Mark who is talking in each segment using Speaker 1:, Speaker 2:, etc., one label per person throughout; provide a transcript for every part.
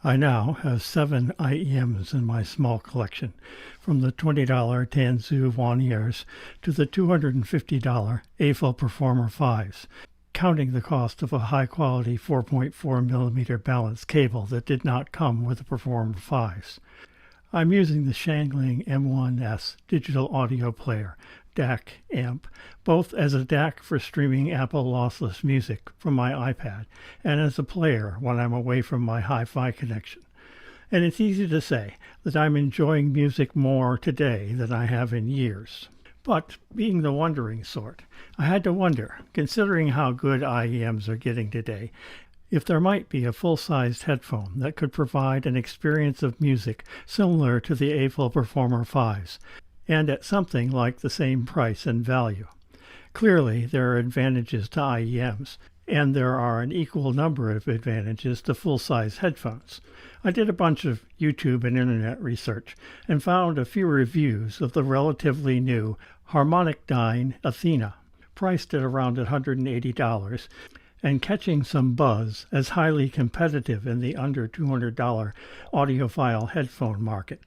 Speaker 1: I now have 7 IEMs in my small collection, from the $20 Tanzu Waniers to the $250 Aful Performer 5s, counting the cost of a high-quality 4.4mm balanced cable that did not come with the Performer 5s. I'm using the Shangling M1S digital audio player, DAC amp, both as a DAC for streaming Apple lossless music from my iPad and as a player when I'm away from my hi-fi connection. And it's easy to say that I'm enjoying music more today than I have in years. But being the wondering sort, I had to wonder, considering how good IEMs are getting today, if there might be a full-sized headphone that could provide an experience of music similar to the Aful Performer 5s, and at something like the same price and value. Clearly, there are advantages to IEMs, and there are an equal number of advantages to full-size headphones. I did a bunch of YouTube and internet research and found a few reviews of the relatively new HarmonicDyne Athena, priced at around $180, and catching some buzz as highly competitive in the under $200 audiophile headphone market.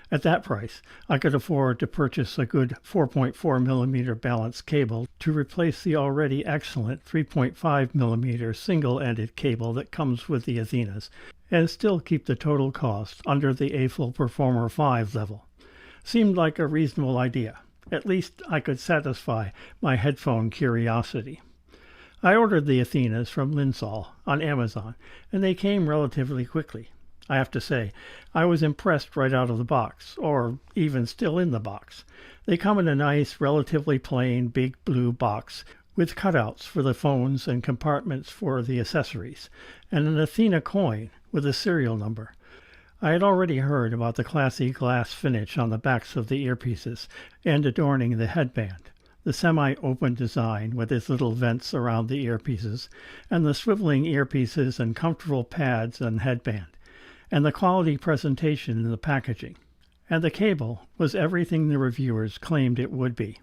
Speaker 1: At that price, I could afford to purchase a good 4.4mm balanced cable to replace the already excellent 3.5mm single-ended cable that comes with the Athenas, and still keep the total cost under the Aful Performer 5 level. Seemed like a reasonable idea. At least I could satisfy my headphone curiosity. I ordered the Athenas from Linsall on Amazon, and they came relatively quickly. I have to say, I was impressed right out of the box, or even still in the box. They come in a nice, relatively plain, big blue box with cutouts for the phones and compartments for the accessories, and an Athena coin with a serial number. I had already heard about the classy glass finish on the backs of the earpieces and adorning the headband, the semi-open design with its little vents around the earpieces, and the swiveling earpieces and comfortable pads and headband, and the quality presentation in the packaging. And the cable was everything the reviewers claimed it would be.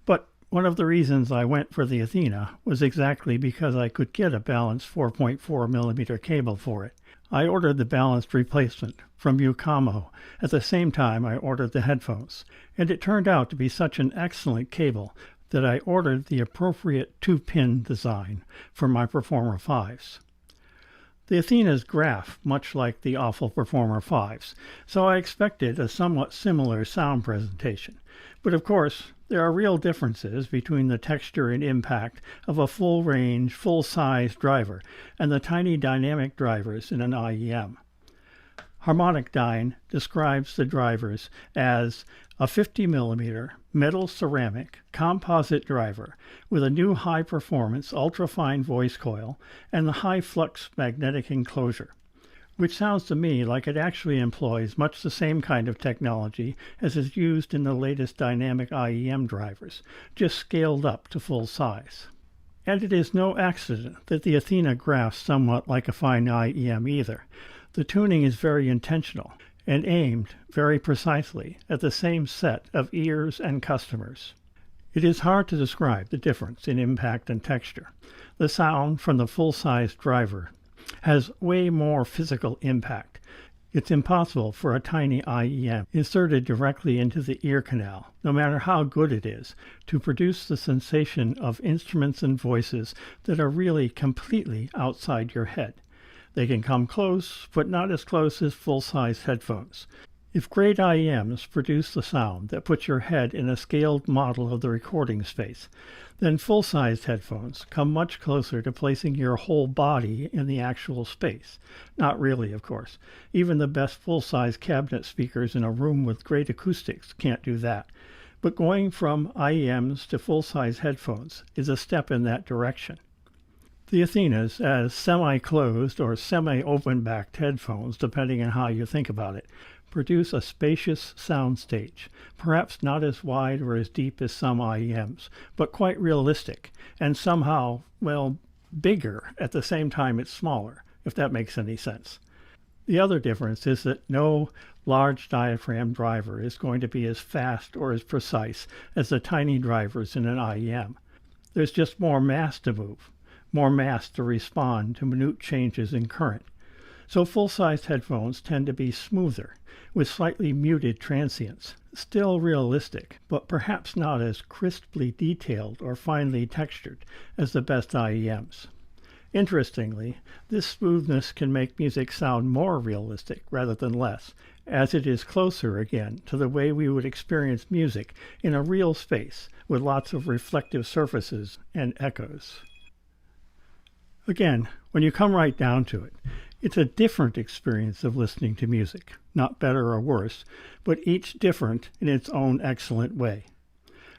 Speaker 1: But one of the reasons I went for the Athena was exactly because I could get a balanced 4.4mm cable for it. I ordered the balanced replacement from Ukamo at the same time I ordered the headphones, and it turned out to be such an excellent cable that I ordered the appropriate 2-pin design for my Performer 5s. The Athenas graph much like the Aful Performer 5s, so I expected a somewhat similar sound presentation. But of course, there are real differences between the texture and impact of a full-range, full-size driver and the tiny dynamic drivers in an IEM. HarmonicDyne describes the drivers as a 50mm metal ceramic composite driver with a new high-performance ultrafine voice coil and the high-flux magnetic enclosure, which sounds to me like it actually employs much the same kind of technology as is used in the latest dynamic IEM drivers, just scaled up to full size. And it is no accident that the Athena graphs somewhat like a fine IEM either. The tuning is very intentional and aimed very precisely at the same set of ears and customers. It is hard to describe the difference in impact and texture. The sound from the full-size driver has way more physical impact. It's impossible for a tiny IEM inserted directly into the ear canal, no matter how good it is, to produce the sensation of instruments and voices that are really completely outside your head. They can come close, but not as close as full-size headphones. If great IEMs produce the sound that puts your head in a scaled model of the recording space, then full-sized headphones come much closer to placing your whole body in the actual space. Not really, of course. Even the best full-size cabinet speakers in a room with great acoustics can't do that. But going from IEMs to full-size headphones is a step in that direction. The Athenas, as semi-closed or semi-open-backed headphones, depending on how you think about it, produce a spacious soundstage, perhaps not as wide or as deep as some IEMs, but quite realistic, and somehow, well, bigger at the same time it's smaller, if that makes any sense. The other difference is that no large diaphragm driver is going to be as fast or as precise as the tiny drivers in an IEM. There's just more mass to move, more mass to respond to minute changes in current. So full-sized headphones tend to be smoother, with slightly muted transients, still realistic, but perhaps not as crisply detailed or finely textured as the best IEMs. Interestingly, this smoothness can make music sound more realistic rather than less, as it is closer again to the way we would experience music in a real space with lots of reflective surfaces and echoes. Again, when you come right down to it, it's a different experience of listening to music, not better or worse, but each different in its own excellent way.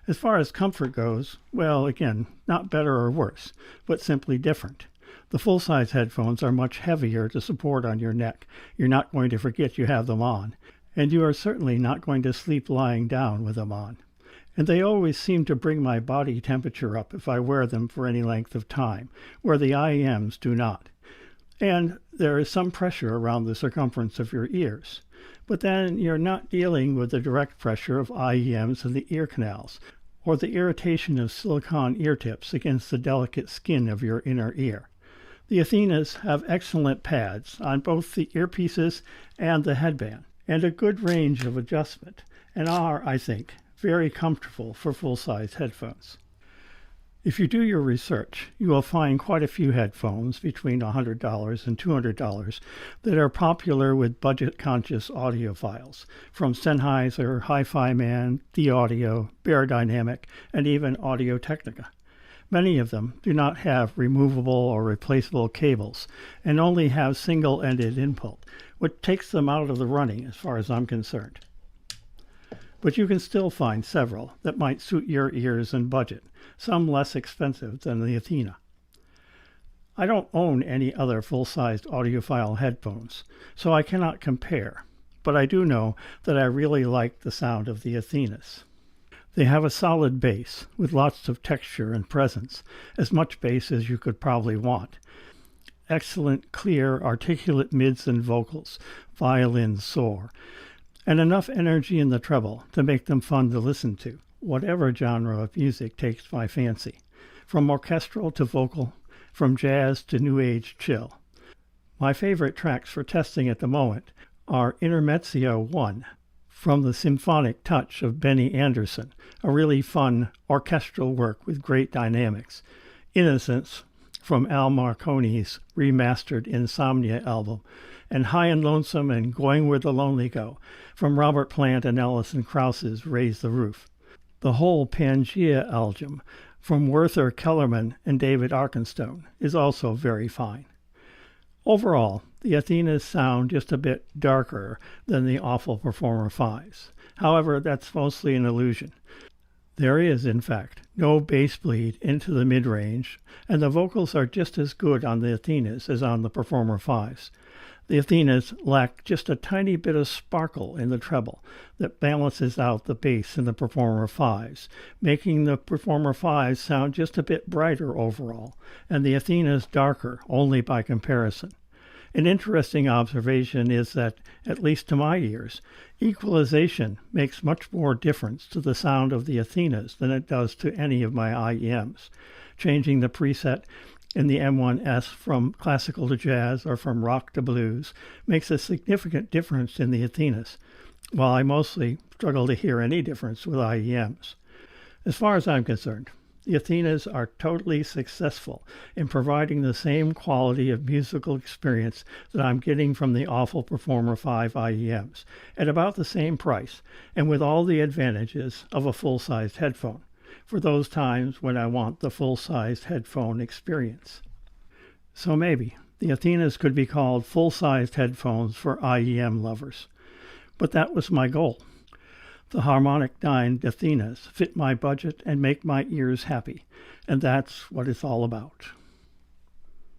Speaker 1: As far as comfort goes, well, again, not better or worse, but simply different. The full-size headphones are much heavier to support on your neck. You're not going to forget you have them on, and you are certainly not going to sleep lying down with them on. And they always seem to bring my body temperature up if I wear them for any length of time, where the IEMs do not. And there is some pressure around the circumference of your ears. But then you're not dealing with the direct pressure of IEMs in the ear canals, or the irritation of silicone ear tips against the delicate skin of your inner ear. The Athenas have excellent pads on both the earpieces and the headband, and a good range of adjustment, and are, I think, very comfortable for full-size headphones. If you do your research, you will find quite a few headphones between $100 and $200 that are popular with budget-conscious audiophiles, from Sennheiser, Hi-Fi Man, The Audio, Bear Dynamic, and even Audio-Technica. Many of them do not have removable or replaceable cables and only have single-ended input, which takes them out of the running as far as I'm concerned. But you can still find several that might suit your ears and budget, some less expensive than the Athena. I don't own any other full-sized audiophile headphones, so I cannot compare, but I do know that I really like the sound of the Athenas. They have a solid bass with lots of texture and presence, as much bass as you could probably want. Excellent, clear, articulate mids and vocals, violins soar, and enough energy in the treble to make them fun to listen to, whatever genre of music takes my fancy, from orchestral to vocal, from jazz to new age chill. My favorite tracks for testing at the moment are Intermezzo 1, from the symphonic touch of Benny Andersson, a really fun orchestral work with great dynamics, Innocence, from Al Marconi's remastered Insomnia album, and High and Lonesome and Going Where the Lonely Go, from Robert Plant and Alison Krauss's Raise the Roof. The whole Pangea album, from Werther Kellerman and David Arkenstone, is also very fine. Overall, the Athenas sound just a bit darker than the Aful Performer 5s. However, that's mostly an illusion. There is, in fact, no bass bleed into the mid-range, and the vocals are just as good on the Athenas as on the Performer 5s. The Athenas lack just a tiny bit of sparkle in the treble that balances out the bass in the Performer 5s, making the Performer 5s sound just a bit brighter overall, and the Athenas darker only by comparison. An interesting observation is that, at least to my ears, equalization makes much more difference to the sound of the Athenas than it does to any of my IEMs. Changing the preset in the M1S from classical to jazz or from rock to blues makes a significant difference in the Athenas, while I mostly struggle to hear any difference with IEMs. As far as I'm concerned, the Athenas are totally successful in providing the same quality of musical experience that I'm getting from the Aful Performer 5 IEMs, at about the same price, and with all the advantages of a full-sized headphone, for those times when I want the full-sized headphone experience. So maybe the Athenas could be called full-sized headphones for IEM lovers. But that was my goal. The HarmonicDyne Athenas fit my budget and make my ears happy, and that's what it's all about.